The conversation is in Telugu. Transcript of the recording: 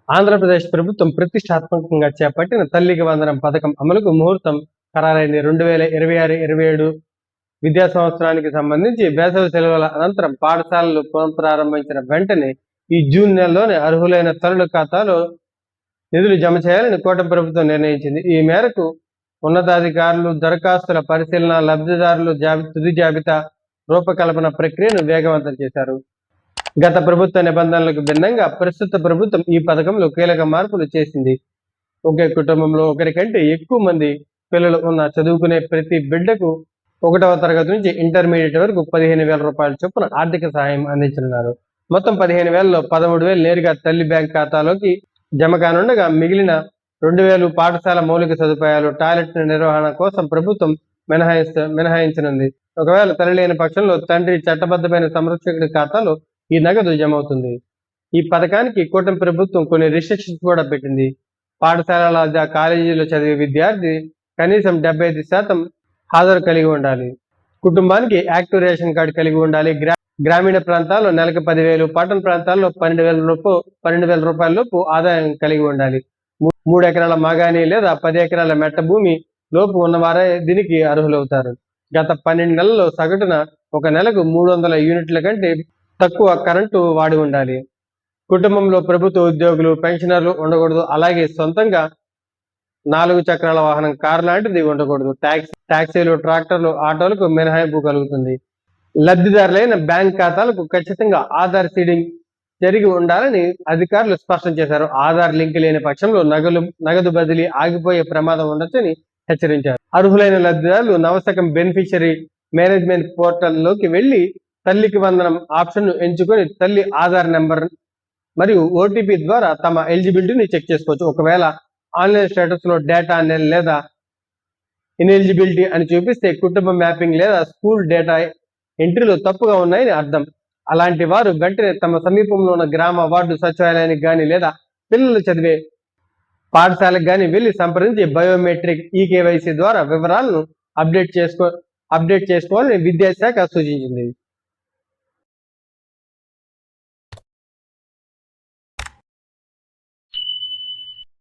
ఆంధ్రప్రదేశ్ ప్రభుత్వం ప్రతిష్టాత్మకంగా చేపట్టిన తల్లికి వందనం పథకం అమలుకు ముహూర్తం ఖరారైంది. 2026-27 విద్యా సంవత్సరానికి సంబంధించి వేసవి సెలవుల అనంతరం పాఠశాలలు పునఃప్రారంభించిన వెంటనే ఈ జూన్ నెలలోనే అర్హులైన తల్లుల ఖాతాలో నిధులు జమ చేయాలని కూటమి ప్రభుత్వం నిర్ణయించింది. ఈ మేరకు ఉన్నతాధికారులు దరఖాస్తుల పరిశీలన, లబ్ధిదారులు తుది జాబితా రూపకల్పన ప్రక్రియను వేగవంతం చేశారు. గత ప్రభుత్వ నిబంధనలకు భిన్నంగా ప్రస్తుత ప్రభుత్వం ఈ పథకంలో కీలక మార్పులు చేసింది. ఒకే కుటుంబంలో ఒకరికంటే ఎక్కువ మంది పిల్లలు ఉన్న చదువుకునే ప్రతి బిడ్డకు 1వ తరగతి నుంచి ఇంటర్మీడియట్ వరకు 15,000 రూపాయల చొప్పున ఆర్థిక సహాయం అందించనున్నారు. మొత్తం 15,000లో 13,000 నేరుగా తల్లి బ్యాంక్ ఖాతాలోకి జమ కానుండగా మిగిలిన 2,000 పాఠశాల మౌలిక సదుపాయాలు, టాయిలెట్ నిర్వహణ కోసం ప్రభుత్వం మినహాయించనుంది. ఒకవేళ తల్లి లేని పక్షంలో తండ్రి చట్టబద్ధమైన సంరక్షకుడి ఖాతాలో ఈ నగదు జమ అవుతుంది. ఈ పథకానికి కూటమి ప్రభుత్వం కొన్ని రిస్ట్రిక్షన్స్ కూడా పెట్టింది. పాఠశాలల కాలేజీలో చదివే విద్యార్థి కనీసం 75% హాజరు కలిగి ఉండాలి. కుటుంబానికి యాక్టివ్ రేషన్ కార్డు కలిగి ఉండాలి. గ్రామీణ ప్రాంతాల్లో నెలకు 10,000, పట్టణ ప్రాంతాల్లో 12,000 రూపాయల లోపు ఆదాయం కలిగి ఉండాలి. 3 ఎకరాల మాగాణి లేదా 10 ఎకరాల మెట్ట భూమి లోపు ఉన్నవారే దీనికి అర్హులవుతారు. గత 12 నెలల్లో సగటున ఒక నెలకు 300 యూనిట్ల కంటే తక్కువ కరెంటు వాడి ఉండాలి. కుటుంబంలో ప్రభుత్వ ఉద్యోగులు, పెన్షనర్లు ఉండకూడదు. అలాగే సొంతంగా 4 చక్రాల వాహనం, కారు లాంటిది ఉండకూడదు. టాక్సీలు, ట్రాక్టర్లు, ఆటోలకు మినహాయింపు కలుగుతుంది. లబ్ధిదారులైన బ్యాంక్ ఖాతాలకు ఖచ్చితంగా ఆధార్ సీడింగ్ జరిగి ఉండాలని అధికారులు స్పష్టం చేశారు. ఆధార్ లింక్ లేని పక్షంలో నగదు బదిలీ ఆగిపోయే ప్రమాదం ఉండొచ్చని హెచ్చరించారు. అర్హులైన లబ్ధిదారులు నవశకం బెనిఫిషరీ మేనేజ్మెంట్ పోర్టల్లోకి వెళ్లి తల్లికి వందనం ఆప్షన్ను ఎంచుకొని తల్లి ఆధార్ నెంబర్ మరియు ఓటీపీ ద్వారా తమ ఎలిజిబిలిటీని చెక్ చేసుకోవచ్చు. ఒకవేళ ఆన్లైన్ స్టేటస్ లో డేటా లేదా ఇన్ఎలిజిబిలిటీ అని చూపిస్తే కుటుంబ మ్యాపింగ్ లేదా స్కూల్ డేటా ఎంట్రీలు తప్పుగా ఉన్నాయని అర్థం. అలాంటి వారు వెంటనే తమ సమీపంలో ఉన్న గ్రామ వార్డు సచివాలయానికి కానీ లేదా పిల్లలు చదివే పాఠశాలకు కానీ వెళ్ళి సంప్రదించి బయోమెట్రిక్ ఈకేవైసీ ద్వారా వివరాలను అప్డేట్ చేసుకోవాలని విద్యాశాఖ సూచించింది.